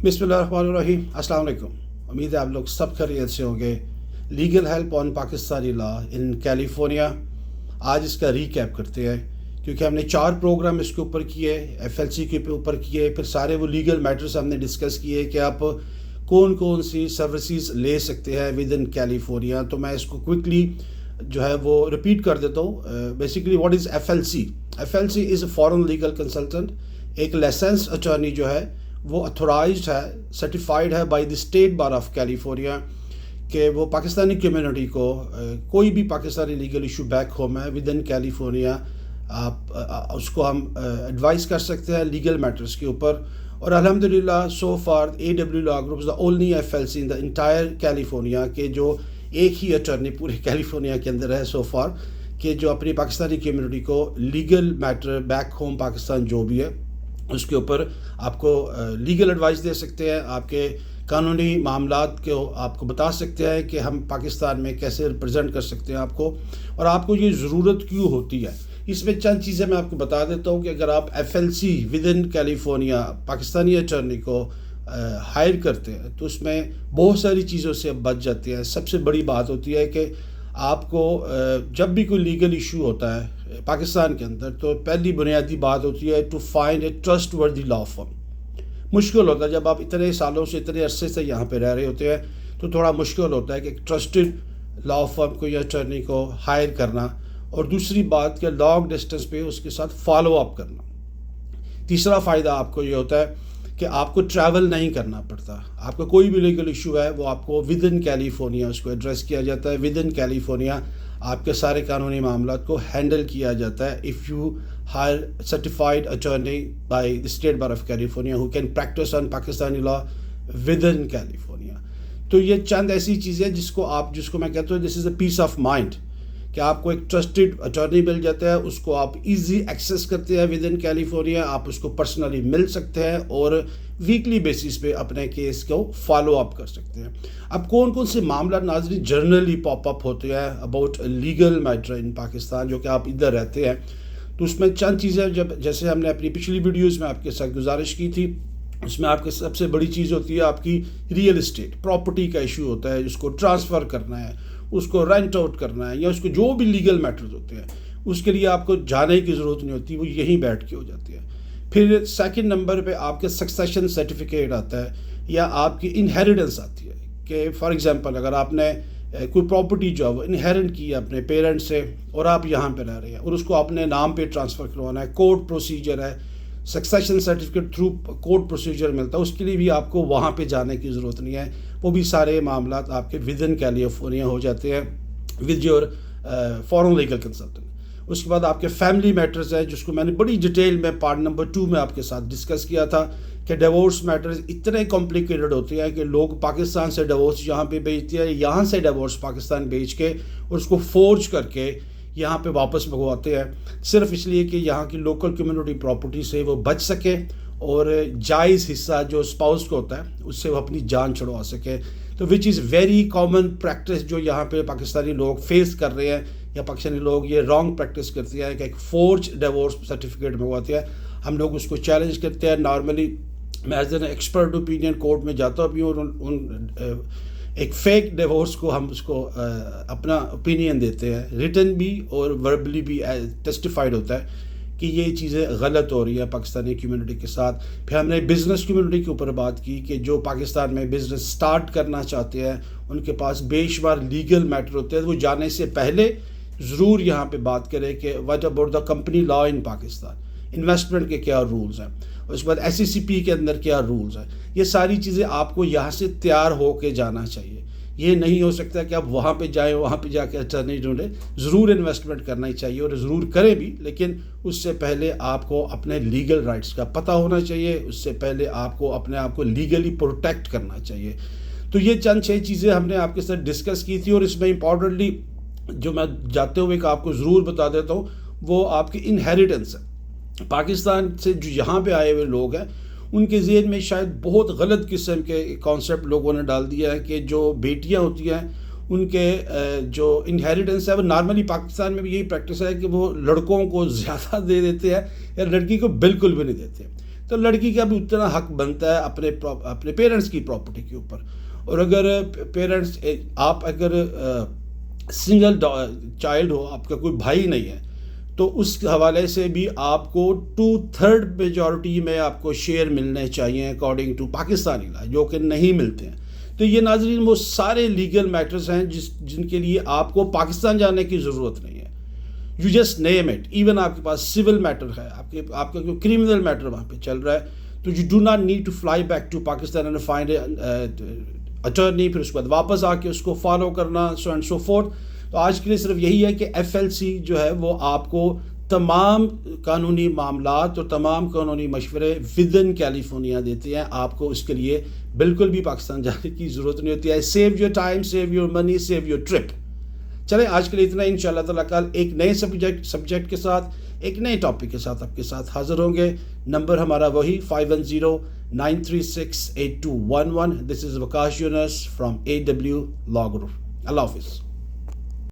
बिस्मिल्लाहिर्रहमानिर्रहीम, अस्सलाम वालेकुम। उम्मीद है आप लोग सब खैरियत से होंगे। Legal help on Pakistani law in California, आज इसका रीकैप करते हैं क्योंकि हमने 4 प्रोग्राम इसके ऊपर किए, एफएलसी के ऊपर किए, फिर सारे वो लीगल मैटर्स हमने डिस्कस किए कि आप कौन कौन सी सर्विसेज ले सकते हैं विद इन कैलिफोर्निया। तो मैं इसको क्विकली जो है वो रिपीट कर देता हूँ। Basically what is FLC? FLC is a foreign legal consultant. एक लाइसेंस अटॉर्नी जो है वो अथोराइज्ड है, सर्टिफाइड है bye the state bar of California कि वो पाकिस्तानी कम्युनिटी को कोई भी Pakistani legal issue back home है विद इन कैलिफोर्निया, आप उसको हम एडवाइस कर सकते हैं लीगल मैटर्स के ऊपर। और अल्हम्दुलिल्लाह सो फार AW law group is the only FLC in the entire California के जो एक ही अटॉर्नी पूरे कैलिफोर्निया के अंदर है सो फार कि जो अपनी पाकिस्तानी कम्युनिटी को legal matter back home Pakistan जो भी है उसके ऊपर आपको लीगल एडवाइस दे सकते हैं, आपके कानूनी मामलात को आपको बता सकते हैं कि हम पाकिस्तान में कैसे रिप्रेजेंट कर सकते हैं आपको, और आपको ये ज़रूरत क्यों होती है। इसमें चंद चीज़ें मैं आपको बता देता हूँ कि अगर आप FLC with in California Pakistani attorney को हायर करते हैं तो उसमें बहुत सारी चीज़ों से बच जाते हैं। सबसे बड़ी बात होती है कि आपको जब भी कोई लीगल इशू होता है पाकिस्तान के अंदर तो पहली बुनियादी बात होती है टू फाइंड ए ट्रस्ट वर्दी लॉ फर्म। मुश्किल होता है जब आप इतने सालों से इतने अरसे से यहाँ पे रह रहे होते हैं तो थोड़ा मुश्किल होता है कि एक ट्रस्टेड लॉ फर्म को या अटॉर्नी को हायर करना, और दूसरी बात कि लॉन्ग डिस्टेंस पे उसके साथ फॉलो अप करना। तीसरा फ़ायदा आपको ये होता है कि आपको ट्रैवल नहीं करना पड़ता। आपका कोई भी लीगल इशू है वो आपको विद इन कैलिफोर्निया उसको एड्रेस किया जाता है। विद इन कैलिफोर्निया आपके सारे कानूनी मामला को हैंडल किया जाता है if you hire certified attorney by the state bar of California who can practice on Pakistani law within California. तो ये चंद ऐसी चीज़ें जिसको मैं कहता हूँ this is a piece of mind कि आपको एक ट्रस्टेड अटॉर्नी मिल जाता है, उसको आप इजी एक्सेस करते हैं विद इन कैलिफोर्निया, आप उसको पर्सनली मिल सकते हैं और वीकली बेसिस पे अपने केस को फॉलो अप कर सकते हैं। अब कौन कौन से मामला नाज़रीन जनरली पॉप अप होते हैं about legal matter in Pakistan जो कि आप इधर रहते हैं, तो उसमें चंद चीज़ें जब जैसे हमने अपनी पिछली वीडियोज़ में आपके साथ गुजारिश की थी, उसमें आपके सबसे बड़ी चीज़ होती है आपकी रियल इस्टेट प्रॉपर्टी का इशू होता है, उसको ट्रांसफ़र करना है, उसको रेंट आउट करना है, या उसको जो भी लीगल मैटर्स होते हैं उसके लिए आपको जाने की ज़रूरत नहीं होती, वो यहीं बैठ के हो जाती है। फिर सेकंड नंबर पे आपके सक्सेशन सर्टिफिकेट आता है या आपकी इनहेरिटेंस आती है कि फॉर एग्जांपल अगर आपने कोई प्रॉपर्टी जो है वो इनहेरिट की है अपने पेरेंट्स से और आप यहाँ पे रह रहे हैं और उसको अपने नाम पे ट्रांसफ़र करवाना है, कोर्ट प्रोसीजर है, succession certificate through court procedure मिलता है, उसके लिए भी आपको वहाँ पे जाने की ज़रूरत नहीं है। वो भी सारे मामला आपके विद इन कैलिफोर्निया हो जाते हैं with your foreign legal consultant. उसके बाद आपके फैमिली मैटर्स है जिसको मैंने बड़ी डिटेल में पार्ट नंबर 2 में आपके साथ डिस्कस किया था कि डिवोर्स मैटर्स इतने कॉम्प्लिकेटेड होते हैं कि लोग पाकिस्तान से डिवोर्स यहाँ पे भेजते हैं, यहाँ से डिवोर्स पाकिस्तान भेज के और उसको फोर्ज करके यहाँ पे वापस मंगवाते हैं सिर्फ इसलिए कि यहाँ की लोकल कम्युनिटी प्रॉपर्टी से वो बच सके और जायज़ हिस्सा जो स्पाउस को होता है उससे वो अपनी जान छुड़वा सके। तो which is very common practice जो यहाँ पे पाकिस्तानी लोग फेस कर रहे हैं, या पाकिस्तानी लोग ये रॉन्ग प्रैक्टिस करते हैं कि एक फोर्ज डिवोर्स सर्टिफिकेट मंगवाते हैं। हम लोग उसको चैलेंज करते हैं। नॉर्मली मैं as an expert opinion court में जाता भी हूँ और एक फेक डिवोर्स को हम उसको अपना ओपिनियन देते हैं, रिटन भी और वर्बली भी टेस्टिफाइड होता है कि ये चीज़ें गलत हो रही है पाकिस्तानी कम्युनिटी के साथ। फिर हमने बिज़नेस कम्युनिटी के ऊपर बात की कि जो पाकिस्तान में बिज़नेस स्टार्ट करना चाहते हैं उनके पास बेशुमार लीगल मैटर होते हैं, वो जाने से पहले ज़रूर यहाँ पे बात करें कि what about the company law in Pakistan, investment के क्या रूल्स हैं, उसके बाद SECP के अंदर क्या रूल्स हैं। ये सारी चीज़ें आपको यहाँ से तैयार हो के जाना चाहिए। ये नहीं हो सकता कि आप वहाँ पे जाएं, वहाँ पे जाके अटॉर्नी ढूंढें। ज़रूर इन्वेस्टमेंट करना ही चाहिए और ज़रूर करें भी, लेकिन उससे पहले आपको अपने लीगल राइट्स का पता होना चाहिए, उससे पहले आपको अपने आप को लीगली प्रोटेक्ट करना चाहिए। तो ये चंद 6 चीज़ें हमने आपके साथ डिस्कस की थी, और इसमें इम्पॉर्टेंटली जो मैं जाते हुए आपको ज़रूर बता देता हूँ वो आपकी इनहेरिटेंस है। पाकिस्तान से जो यहाँ पे आए हुए लोग हैं उनके ज़हन में शायद बहुत गलत किस्म के कॉन्सेप्ट लोगों ने डाल दिया है कि जो बेटियाँ होती हैं उनके जो इनहेरिटेंस है वो नॉर्मली पाकिस्तान में भी यही प्रैक्टिस है कि वो लड़कों को ज़्यादा दे देते हैं या लड़की को बिल्कुल भी नहीं देते। تو لڑکی کا بھی اتنا حق بنتا ہے اپنے پیرنٹس کی پراپرٹی کے اوپر. اور اگر پیرنٹس آپ اگر سنگل چائلڈ ہو, آپ کا کوئی بھائی نہیں ہے, تو اس حوالے سے بھی آپ کو 2/3 میجورٹی میں آپ کو شیئر ملنے چاہیے اکارڈنگ ٹو پاکستانی لا, جو کہ نہیں ملتے ہیں. تو یہ ناظرین وہ سارے لیگل میٹرز ہیں جن کے لیے آپ کو پاکستان جانے کی ضرورت نہیں ہے. You just name it. Even آپ کے پاس سول میٹر ہے, آپ کا جو کرمنل میٹر وہاں پہ چل رہا ہے, تو you do not need to fly back to Pakistan and find attorney, پھر اس کے بعد واپس آ کے اس کو فالو کرنا, سو اینڈ سو فورتھ. تو آج کے لیے صرف یہی ہے کہ FLC جو ہے وہ آپ کو تمام قانونی معاملات اور تمام قانونی مشورے ود ان کیلیفورنیا دیتے ہیں. آپ کو اس کے لیے بالکل بھی پاکستان جانے کی ضرورت نہیں ہوتی ہے. Save your time, save your money, save your trip. چلیں آج کے لیے اتنا. انشاءاللہ تعالیٰ کل ایک نئے سبجیکٹ کے ساتھ, ایک نئے ٹاپک کے ساتھ آپ کے ساتھ حاضر ہوں گے. نمبر ہمارا وہی 510-936-8211. دس از وکاش یونس فرام AW Law Group. اللہ حافظ.